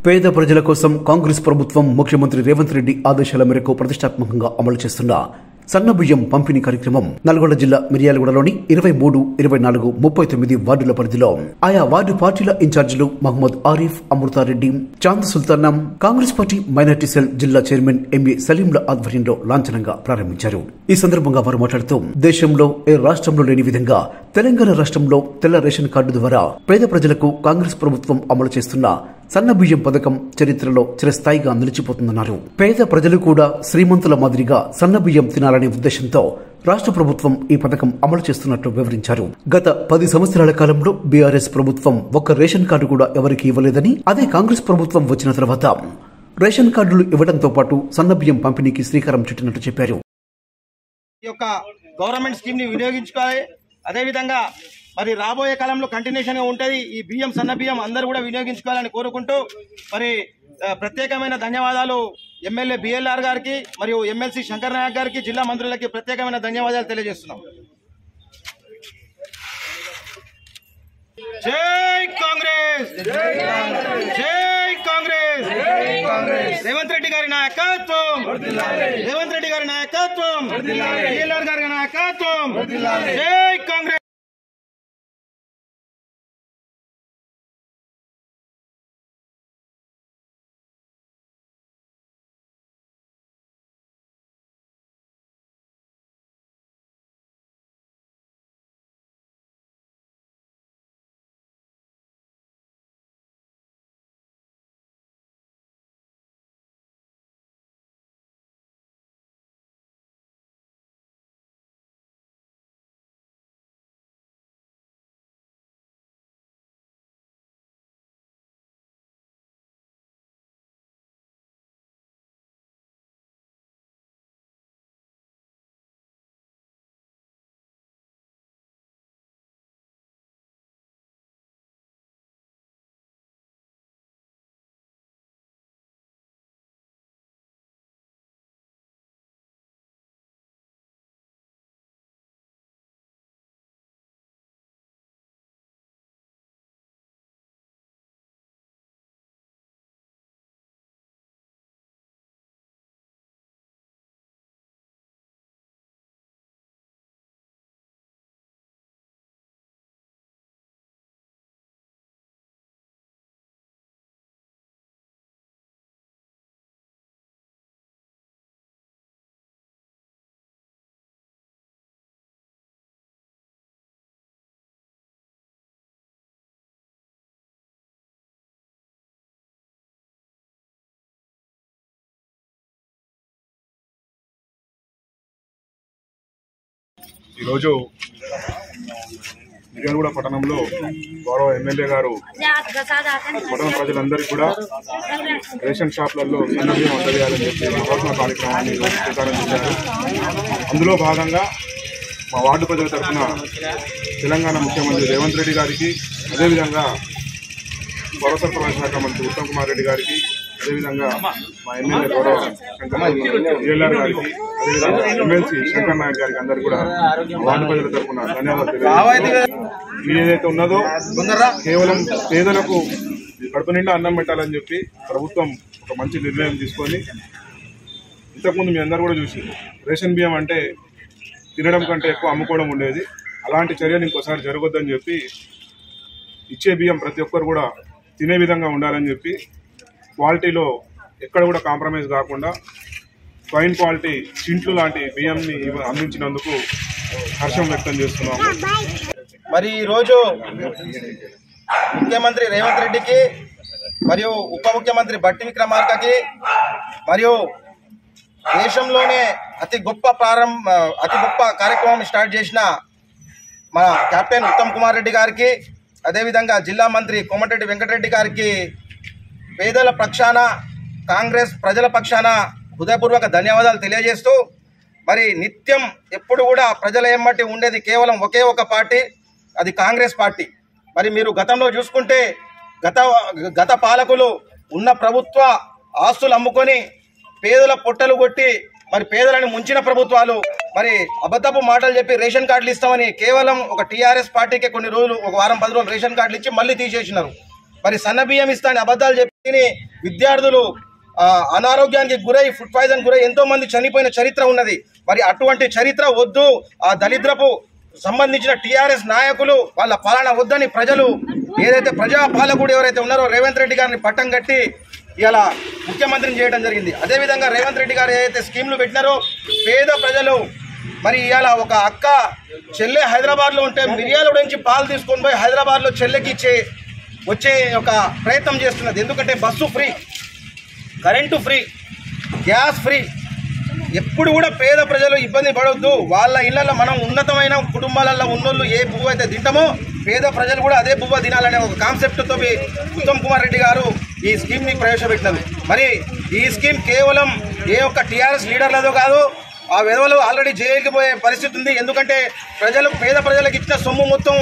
పేద ప్రజల కోసం కాంగ్రెస్ ప్రభుత్వం ముఖ్యమంత్రి రేవంత్ రెడ్డి ఆదేశాల మేరకు ప్రతిష్టాత్మకంగా అమలు చేస్తున్న సన్నబియ్యం పంపిణీ కార్యక్రమం నల్గొండ జిల్లా మిర్యాలగూడలోని 23, 24, 39 వార్డుల పరిధిలో ఆయా వార్డు పార్టీల ఇన్ఛార్జీలు Mohammed Arif, Amrutha Reddy, Chand Sultana, Congress party minority cell జిల్లా చైర్మన్ ఎంఏ సలీంల ఆధ్వర్యంలో లాంఛనంగా ప్రారంభించారు. ఈ సందర్భంగా వారు మాట్లాడుతూ దేశంలో ఏ రాష్ట్రంలో లేని విధంగా తెలంగాణ రాష్ట్రంలో తెల్ల రేషన్ కార్డు ద్వారా పేద ప్రజలకు కాంగ్రెస్ ప్రభుత్వం అమలు చేస్తున్న సన్నబియ్యం పథకం చరిత్రలో చిరస్థాయిగా నిలిచిపోతుందన్నారు. పేద ప్రజలు కూడా శ్రీమంతుల మాదిరిగా సన్నబియ్యం తినాలనే ఉద్దేశంతో రాష్ట్ర ప్రభుత్వం ఈ పథకం అమలు చేస్తున్నట్లు వివరించారు. గత 10 సంవత్సరాల కాలంలో బీఆర్ఎస్ ప్రభుత్వం ఒక్క రేషన్ కార్డు కూడా ఎవరికి ఇవ్వలేదని, అదే కాంగ్రెస్ ప్రభుత్వం వచ్చిన తర్వాత రేషన్ కార్డులు ఇవ్వడంతో పాటు సన్నబియ్యం పంపిణీకి శ్రీకారం చుట్టినట్టు చెప్పారు. ఈ యొక్క గవర్నమెంట్ స్కీమ్ ని వినియోగించుకోవాలి. అదేవిధంగా మరి రాబోయే కాలంలో కంటిన్యూషన్ గా ఉంటుంది. ఈ బియ్యం సన్న బియ్యం అందరూ కూడా వినియోగించుకోవాలని కోరుకుంటూ మరి ప్రత్యేకమైన ధన్యవాదాలు ఎమ్మెల్యే బిఎల్ఆర్ గారికి మరియు ఎమ్మెల్సీ శంకర్ నాయక్ గారికి, జిల్లా మంత్రులకి ప్రత్యేకమైన ధన్యవాదాలు తెలియజేస్తున్నాం. జై కాంగ్రెస్, జై కాంగ్రెస్, రేవంత్ రెడ్డి గారి నాయకత్వం, రేవంత్ రెడ్డి గారి నాయకత్వం, బిఎల్ఆర్ గారి నాయకత్వం, జై కాంగ్రెస్. ఈరోజు మిర్యాలగూడ పట్టణంలో గౌరవ ఎమ్మెల్యే గారు పట్టణ ప్రజలందరికీ కూడా రేషన్ షాపులలో సన్నబియ్యం అందజేయాలని చెప్పి మహోత్సవ కార్యక్రమాన్ని శ్రీకారం చుట్టారు. అందులో భాగంగా మా వార్డు ప్రజల తరఫున తెలంగాణ ముఖ్యమంత్రి రేవంత్ రెడ్డి గారికి, అదేవిధంగా పౌర సరఫరాల శాఖ మంత్రి ఉత్తమ్ కుమార్ రెడ్డి గారికి, అదేవిధంగా మా ఎమ్మెల్యే గౌరవ బిఎల్ఆర్ గారికి, అదేవిధంగా ఎమ్మెల్సీ శంకర్ నాయక్ గారికి అందరు కూడా వార్డు ప్రజల తరఫున ధన్యవాదాలు తెలియజేస్తున్నాను. ఏదైతే ఉన్నదో కేవలం పేదలకు కడుపు నిండా అన్నం పెట్టాలని చెప్పి ప్రభుత్వం ఒక మంచి నిర్ణయం తీసుకొని, ఇంతకుముందు మీ అందరు కూడా చూసి రేషన్ బియ్యం అంటే తినడం కంటే ఎక్కువ అమ్ముకోవడం ఉండేది. అలాంటి చర్యలు ఇంకోసారి జరగొద్దని చెప్పి ఇచ్చే బియ్యం ప్రతి ఒక్కరు కూడా తినే విధంగా ఉండాలని చెప్పి క్వాలిటీలో ఎక్కడ కూడా కాంప్రమైజ్ కాకుండా ఫైన్ క్వాలిటీ చింట్లు లాంటి బియ్యంని అందించినందుకు హర్షం వ్యక్తం చేస్తున్నాము. మరి ఈరోజు ముఖ్యమంత్రి రేవంత్ రెడ్డికి మరియు ఉప ముఖ్యమంత్రి బట్టి విక్రమార్కకి మరియు దేశంలోనే అతి గొప్ప కార్యక్రమం స్టార్ట్ చేసిన మన కెప్టెన్ ఉత్తమ్ కుమార్ రెడ్డి గారికి, అదేవిధంగా జిల్లా మంత్రి కోమటిరెడ్డి వెంకటరెడ్డి గారికి పేదల పక్షాన, కాంగ్రెస్ ప్రజల పక్షాన హృదయపూర్వక ధన్యవాదాలు తెలియజేస్తూ, మరి నిత్యం ఎప్పుడు కూడా ప్రజల ఎమ్మటి ఉండేది కేవలం ఒకే ఒక పార్టీ, అది కాంగ్రెస్ పార్టీ. మరి మీరు గతంలో చూసుకుంటే గత పాలకులు ఉన్న ప్రభుత్వ ఆస్తులు అమ్ముకొని పేదల పొట్టలు కొట్టి మరి పేదలను ముంచిన ప్రభుత్వాలు మరి అబద్ధపు మాటలు చెప్పి రేషన్ కార్డులు ఇస్తామని కేవలం ఒక టీఆర్ఎస్ పార్టీకే కొన్ని రోజులు, ఒక వారం 10 రోజులు రేషన్ కార్డులు ఇచ్చి మళ్ళీ తీసేసినారు. మరి సన్న బియ్యం ఇస్తామని అబద్ధాలు చెప్పి విద్యార్థులు అనారోగ్యానికి గురై ఫుడ్ పాయిజన్ గురై ఎంతో మంది చనిపోయిన చరిత్ర ఉన్నది. మరి అటువంటి చరిత్ర వద్దు, ఆ దళిద్రపు సంబంధించిన టీఆర్ఎస్ నాయకులు వాళ్ళ పాలన వద్దని ప్రజలు ఏదైతే ప్రజాపాలకుడు ఎవరైతే ఉన్నారో రేవంత్ రెడ్డి గారిని పట్టం కట్టి ఇలా ముఖ్యమంత్రిని చేయడం జరిగింది. అదేవిధంగా రేవంత్ రెడ్డి గారు ఏదైతే స్కీమ్లు పెట్టినారో పేద ప్రజలు మరి ఇవాళ ఒక అక్క చెల్లె హైదరాబాద్లో ఉంటే మిర్యాలగూడ నుంచి పాలు తీసుకొని పోయి హైదరాబాద్లో చెల్లెకి వచ్చే ఒక ప్రయత్నం చేస్తున్నది. ఎందుకంటే bus free, current free, gas free. ఎప్పుడు కూడా పేద ప్రజలు ఇబ్బంది పడవద్దు. వాళ్ళ ఇళ్లలో మనం ఉన్నతమైన కుటుంబాలలో ఉన్నోళ్ళు ఏ పువ్వు అయితే తింటామో పేద ప్రజలు కూడా అదే పువ్వు తినాలనే ఒక కాన్సెప్ట్తో ఉత్తమ్ కుమార్ రెడ్డి గారు ఈ స్కీమ్ని ప్రవేశపెట్టినారు. మరి ఈ స్కీమ్ కేవలం ఏ ఒక్క టీఆర్ఎస్ లీడర్లదో కాదు, ఆ విధవలు ఆల్రెడీ జైలుకి పోయే పరిస్థితి ఉంది. ఎందుకంటే పేద ప్రజలకు ఇచ్చిన సొమ్ము మొత్తం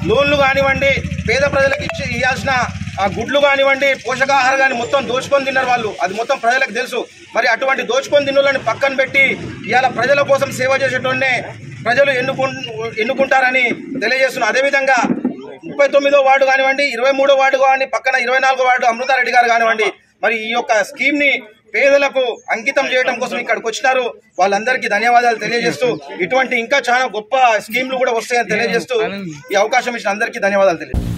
లోన్లు కానివ్వండి, పేద ప్రజలకు ఇవ్వాల్సిన ఆ గుడ్లు కానివ్వండి, పోషకాహారం కానీ మొత్తం దోచుకొని తిన్నారు వాళ్ళు. అది మొత్తం ప్రజలకు తెలుసు. మరి అటువంటి దోచుకొని తిన్నులని పక్కన పెట్టి ఇవాళ ప్రజల కోసం సేవ చేసేటోనే ప్రజలు ఎన్నుకుంటారని తెలియజేస్తున్నారు. అదేవిధంగా 39వ వార్డు కానివ్వండి, 23వ వార్డు కానివ్వండి, పక్కన 24వ వార్డు అమృతారెడ్డి గారు కానివ్వండి, మరి ఈ యొక్క స్కీమ్ని పేదలకు అంకితం చేయడం కోసం ఇక్కడికి వచ్చినారు. వాళ్ళందరికీ ధన్యవాదాలు తెలియజేస్తూ ఇటువంటి ఇంకా చాలా గొప్ప స్కీమ్లు కూడా వస్తాయని తెలియజేస్తూ ఈ అవకాశం ఇచ్చిన అందరికీ ధన్యవాదాలు తెలియజేస్తాను.